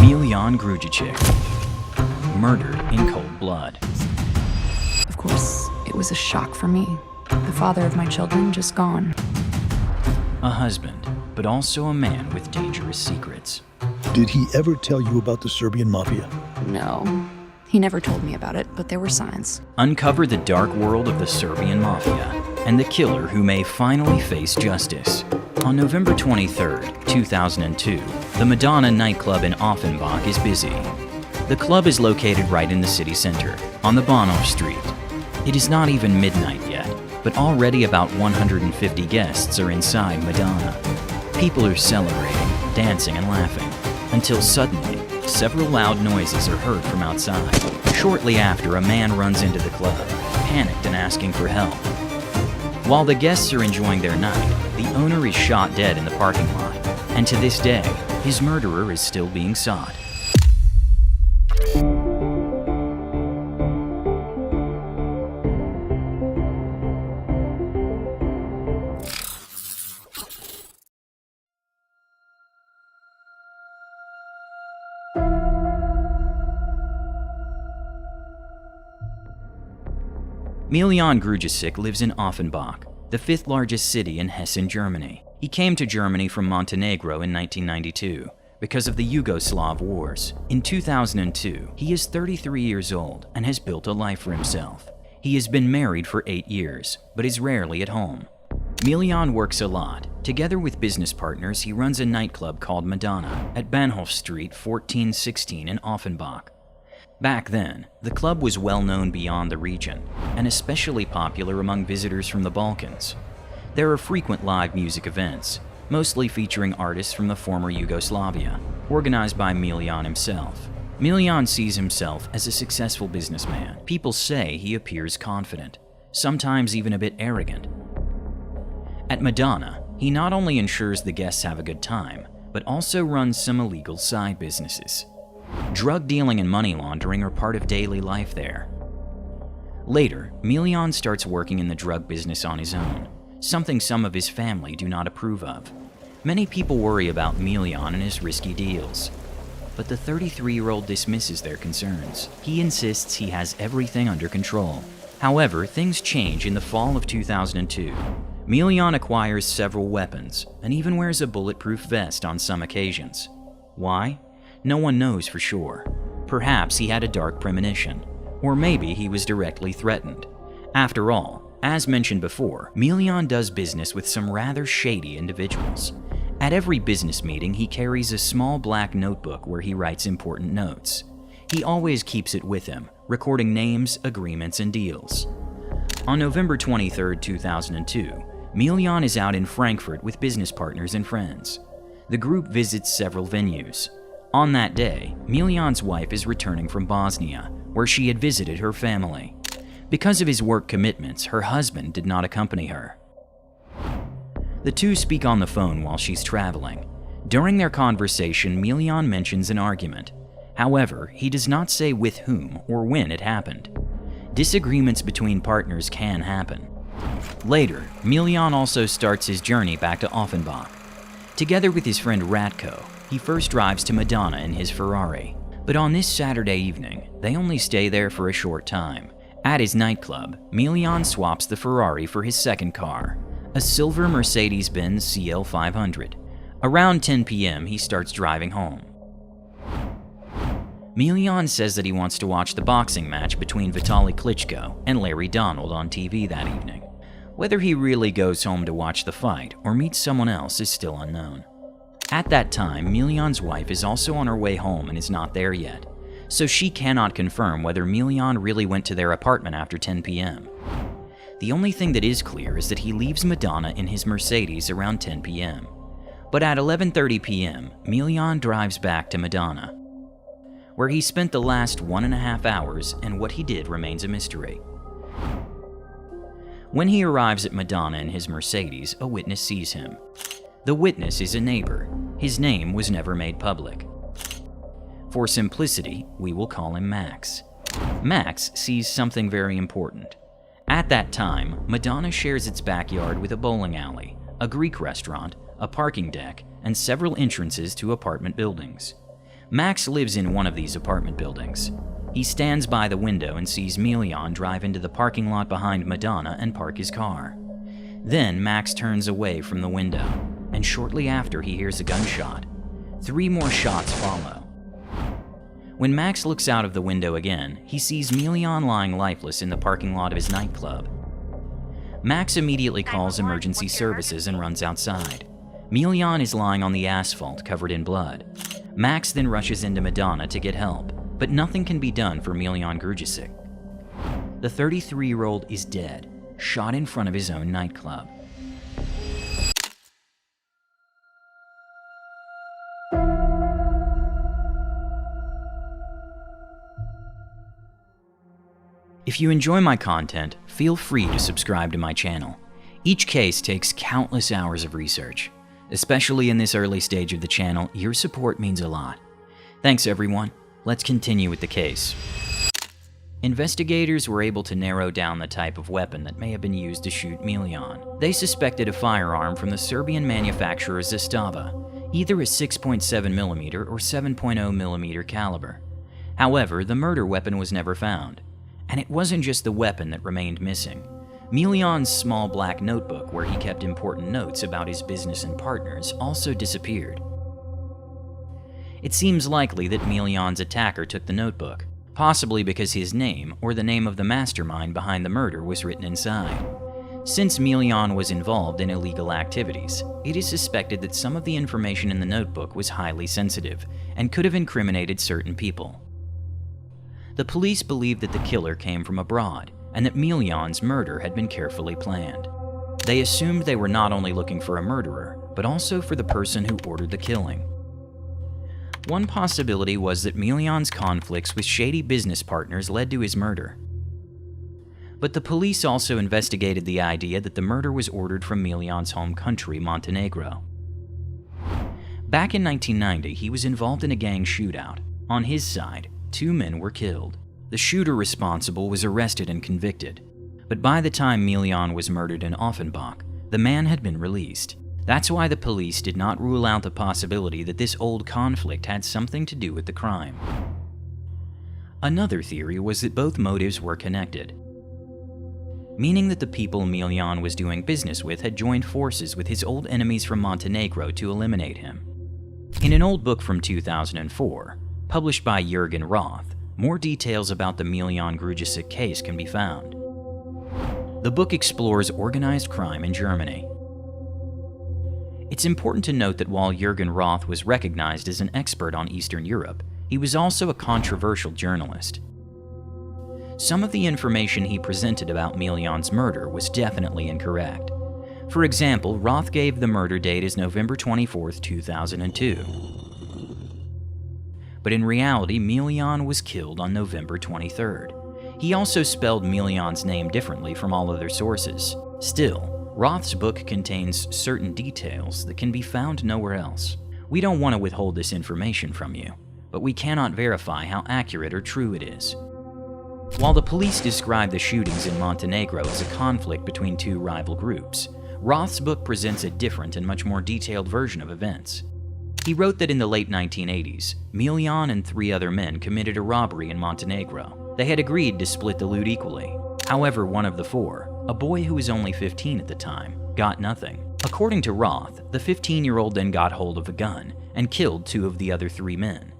Miljan Grujicic, murdered in cold blood. Of course, it was a shock for me. The father of my children just gone. A husband, but also a man with dangerous secrets. Did he ever tell you about the Serbian Mafia? No. He never told me about it, but there were signs. Uncover the dark world of the Serbian Mafia and the killer who may finally face justice. On November 23, 2002, the Madonna nightclub in Offenbach is busy. The club is located right in the city center, on the Bahnhof Street. It is not even midnight yet, but already about 150 guests are inside Madonna. People are celebrating, dancing and laughing, until suddenly, several loud noises are heard from outside. Shortly after, a man runs into the club, panicked and asking for help. While the guests are enjoying their night, the owner is shot dead in the parking lot, and to this day, his murderer is still being sought. Miljan Grujicic lives in Offenbach, the fifth largest city in Hessen, Germany. He came to Germany from Montenegro in 1992 because of the Yugoslav wars. In 2002, he is 33 years old and has built a life for himself. He has been married for 8 years, but is rarely at home. Miljan works a lot. Together with business partners, he runs a nightclub called Madonna at Bahnhof Street 1416 in Offenbach. Back then, the club was well known beyond the region, and especially popular among visitors from the Balkans. There are frequent live music events, mostly featuring artists from the former Yugoslavia, organized by Miljan himself. Miljan sees himself as a successful businessman. People say he appears confident, sometimes even a bit arrogant. At Madonna, he not only ensures the guests have a good time, but also runs some illegal side businesses. Drug dealing and money laundering are part of daily life there. Later, Miljan starts working in the drug business on his own, something some of his family do not approve of. Many people worry about Miljan and his risky deals, but the 33-year-old dismisses their concerns. He insists he has everything under control. However, things change in the fall of 2002. Miljan acquires several weapons and even wears a bulletproof vest on some occasions. Why? No one knows for sure. Perhaps he had a dark premonition, or maybe he was directly threatened. After all, as mentioned before, Miljan does business with some rather shady individuals. At every business meeting, he carries a small black notebook where he writes important notes. He always keeps it with him, recording names, agreements, and deals. On November 23, 2002, Miljan is out in Frankfurt with business partners and friends. The group visits several venues. On that day, Miljan's wife is returning from Bosnia, where she had visited her family. Because of his work commitments, her husband did not accompany her. The two speak on the phone while she's traveling. During their conversation, Miljan mentions an argument. However, he does not say with whom or when it happened. Disagreements between partners can happen. Later, Miljan also starts his journey back to Offenbach. Together with his friend Ratko, he first drives to Madonna in his Ferrari. But on this Saturday evening, they only stay there for a short time. At his nightclub, Miljan swaps the Ferrari for his second car, a silver Mercedes-Benz CL500. Around 10 p.m., he starts driving home. Miljan says that he wants to watch the boxing match between Vitaly Klitschko and Larry Donald on TV that evening. Whether he really goes home to watch the fight or meets someone else is still unknown. At that time, Miljan's wife is also on her way home and is not there yet, so she cannot confirm whether Miljan really went to their apartment after 10 p.m. The only thing that is clear is that he leaves Madonna in his Mercedes around 10 p.m. But at 11:30 p.m., Miljan drives back to Madonna, where he spent the last 1.5 hours, and what he did remains a mystery. When he arrives at Madonna in his Mercedes, a witness sees him. The witness is a neighbor. His name was never made public. For simplicity, we will call him Max. Max sees something very important. At that time, Madonna shares its backyard with a bowling alley, a Greek restaurant, a parking deck, and several entrances to apartment buildings. Max lives in one of these apartment buildings. He stands by the window and sees Miljan drive into the parking lot behind Madonna and park his car. Then Max turns away from the window, and shortly after he hears a gunshot. 3 more shots follow. When Max looks out of the window again, he sees Miljan lying lifeless in the parking lot of his nightclub. Max immediately calls emergency services and runs outside. Miljan is lying on the asphalt covered in blood. Max then rushes into Madonna to get help, but nothing can be done for Miljan Grujicic. The 33-year-old is dead, shot in front of his own nightclub. If you enjoy my content, feel free to subscribe to my channel. Each case takes countless hours of research. Especially in this early stage of the channel, your support means a lot. Thanks everyone. Let's continue with the case. Investigators were able to narrow down the type of weapon that may have been used to shoot Miljan. They suspected a firearm from the Serbian manufacturer Zastava, either a 6.7mm or 7.0mm caliber. However, the murder weapon was never found. And it wasn't just the weapon that remained missing. Miljan's small black notebook where he kept important notes about his business and partners also disappeared. It seems likely that Miljan's attacker took the notebook, possibly because his name or the name of the mastermind behind the murder was written inside. Since Miljan was involved in illegal activities, it is suspected that some of the information in the notebook was highly sensitive and could have incriminated certain people. The police believed that the killer came from abroad and that Miljan's murder had been carefully planned. They assumed they were not only looking for a murderer, but also for the person who ordered the killing. One possibility was that Miljan's conflicts with shady business partners led to his murder. But the police also investigated the idea that the murder was ordered from Miljan's home country, Montenegro. Back in 1990, he was involved in a gang shootout. On his side, 2 men were killed. The shooter responsible was arrested and convicted. But by the time Miljan was murdered in Offenbach, the man had been released. That's why the police did not rule out the possibility that this old conflict had something to do with the crime. Another theory was that both motives were connected, meaning that the people Miljan was doing business with had joined forces with his old enemies from Montenegro to eliminate him. In an old book from 2004, published by Jürgen Roth, more details about the Miljan Grujicic case can be found. The book explores organized crime in Germany. It's important to note that while Jürgen Roth was recognized as an expert on Eastern Europe, he was also a controversial journalist. Some of the information he presented about Miljan's murder was definitely incorrect. For example, Roth gave the murder date as November 24, 2002. But in reality, Miljan was killed on November 23rd. He also spelled Miljan's name differently from all other sources. Still, Roth's book contains certain details that can be found nowhere else. We don't want to withhold this information from you, but we cannot verify how accurate or true it is. While the police describe the shootings in Montenegro as a conflict between 2 rival groups, Roth's book presents a different and much more detailed version of events. He wrote that in the late 1980s, Miljan and 3 other men committed a robbery in Montenegro. They had agreed to split the loot equally. However, one of the 4, a boy who was only 15 at the time, got nothing. According to Roth, the 15-year-old then got hold of a gun and killed 2 of the other 3 men.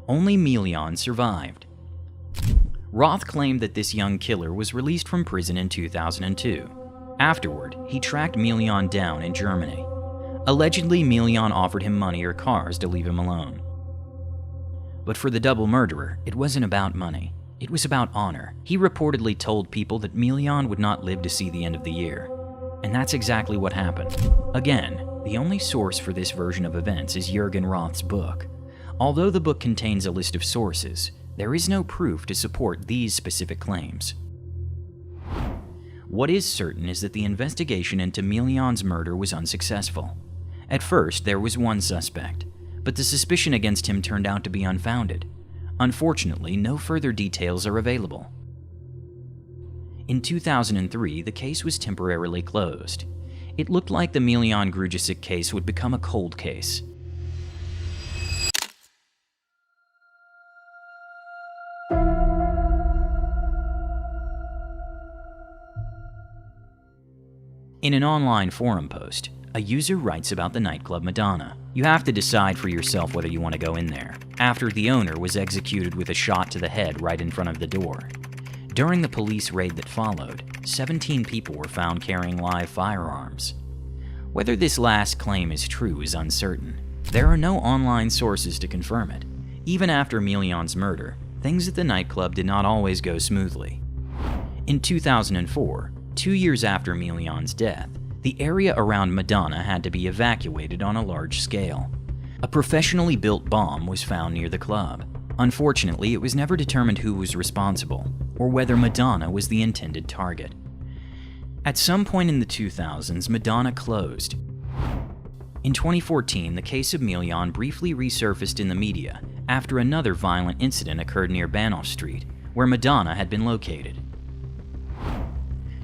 Only Miljan survived. Roth claimed that this young killer was released from prison in 2002. Afterward, he tracked Miljan down in Germany. Allegedly, Miljan offered him money or cars to leave him alone. But for the double murderer, it wasn't about money. It was about honor. He reportedly told people that Miljan would not live to see the end of the year. And that's exactly what happened. Again, the only source for this version of events is Jürgen Roth's book. Although the book contains a list of sources, there is no proof to support these specific claims. What is certain is that the investigation into Miljan's murder was unsuccessful. At first, there was one suspect, but the suspicion against him turned out to be unfounded. Unfortunately, no further details are available. In 2003, the case was temporarily closed. It looked like the Miljan Grujicic case would become a cold case. In an online forum post, a user writes about the nightclub Madonna. You have to decide for yourself whether you want to go in there, after the owner was executed with a shot to the head right in front of the door. During the police raid that followed, 17 people were found carrying live firearms. Whether this last claim is true is uncertain. There are no online sources to confirm it. Even after Miljan's murder, things at the nightclub did not always go smoothly. In 2004, 2 years after Miljan's death, the area around Madonna had to be evacuated on a large scale. A professionally built bomb was found near the club. Unfortunately, it was never determined who was responsible, or whether Madonna was the intended target. At some point in the 2000s, Madonna closed. In 2014, the case of Miljan briefly resurfaced in the media after another violent incident occurred near Banoff Street, where Madonna had been located.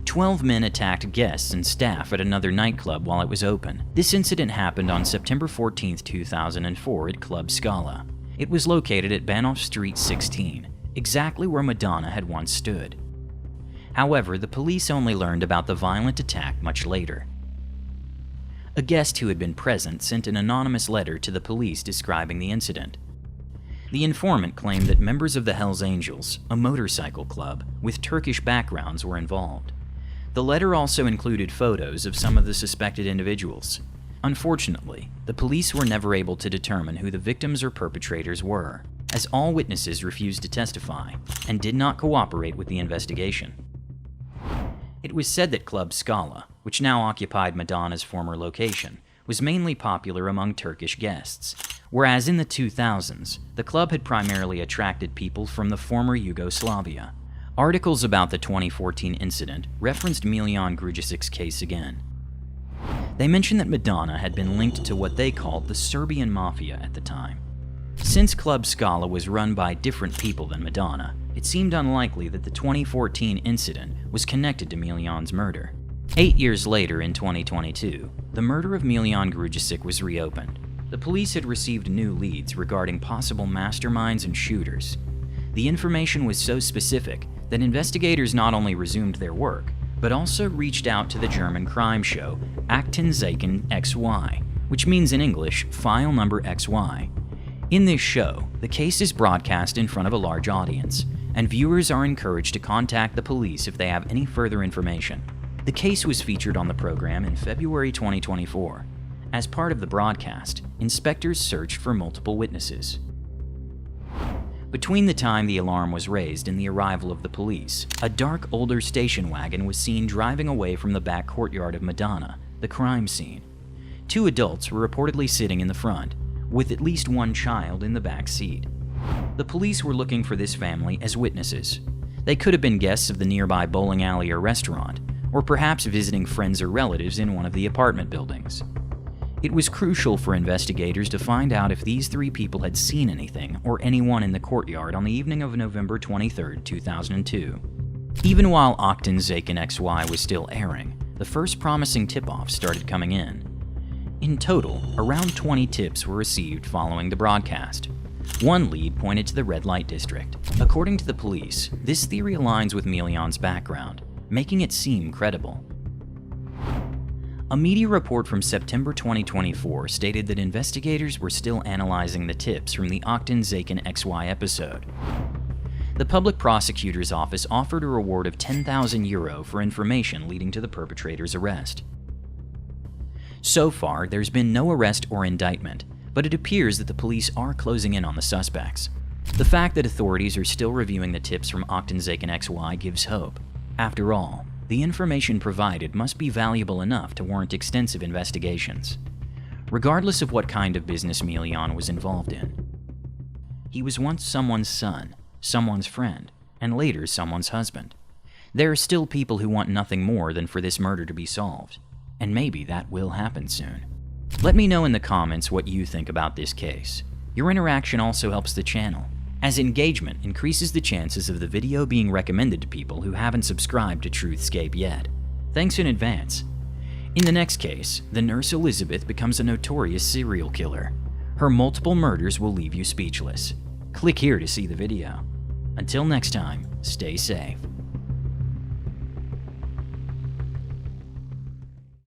12 men attacked guests and staff at another nightclub while it was open. This incident happened on September 14, 2004 at Club Scala. It was located at Banoff Street 16, exactly where Madonna had once stood. However, the police only learned about the violent attack much later. A guest who had been present sent an anonymous letter to the police describing the incident. The informant claimed that members of the Hells Angels, a motorcycle club with Turkish backgrounds, were involved. The letter also included photos of some of the suspected individuals. Unfortunately, the police were never able to determine who the victims or perpetrators were, as all witnesses refused to testify and did not cooperate with the investigation. It was said that Club Scala, which now occupied Madonna's former location, was mainly popular among Turkish guests, whereas in the 2000s, the club had primarily attracted people from the former Yugoslavia. Articles about the 2014 incident referenced Miljan Grujicic's case again. They mentioned that Madonna had been linked to what they called the Serbian Mafia at the time. Since Club Scala was run by different people than Madonna, it seemed unlikely that the 2014 incident was connected to Miljan's murder. 8 years later, in 2022, the murder of Miljan Grujicic was reopened. The police had received new leads regarding possible masterminds and shooters. The information was so specific that investigators not only resumed their work, but also reached out to the German crime show Aktenzeichen XY, which means in English, File Number XY. In this show, the case is broadcast in front of a large audience, and viewers are encouraged to contact the police if they have any further information. The case was featured on the program in February 2024. As part of the broadcast, inspectors searched for multiple witnesses. Between the time the alarm was raised and the arrival of the police, a dark, older station wagon was seen driving away from the back courtyard of Madonna, the crime scene. 2 adults were reportedly sitting in the front, with at least 1 child in the back seat. The police were looking for this family as witnesses. They could have been guests of the nearby bowling alley or restaurant, or perhaps visiting friends or relatives in one of the apartment buildings. It was crucial for investigators to find out if these 3 people had seen anything or anyone in the courtyard on the evening of November 23, 2002. Even while Aktenzeichen XY was still airing, the first promising tip-offs started coming in. In total, around 20 tips were received following the broadcast. One lead pointed to the red light district. According to the police, this theory aligns with Miljan's background, making it seem credible. A media report from September 2024 stated that investigators were still analyzing the tips from the Aktenzeichen XY episode. The public prosecutor's office offered a reward of €10,000 for information leading to the perpetrator's arrest. So far, there's been no arrest or indictment, but it appears that the police are closing in on the suspects. The fact that authorities are still reviewing the tips from Aktenzeichen XY gives hope. After all, the information provided must be valuable enough to warrant extensive investigations, regardless of what kind of business Miljan was involved in. He was once someone's son, someone's friend, and later someone's husband. There are still people who want nothing more than for this murder to be solved, and maybe that will happen soon. Let me know in the comments what you think about this case. Your interaction also helps the channel, as engagement increases the chances of the video being recommended to people who haven't subscribed to Truthscape yet. Thanks in advance. In the next case, the nurse Elizabeth becomes a notorious serial killer. Her multiple murders will leave you speechless. Click here to see the video. Until next time, stay safe.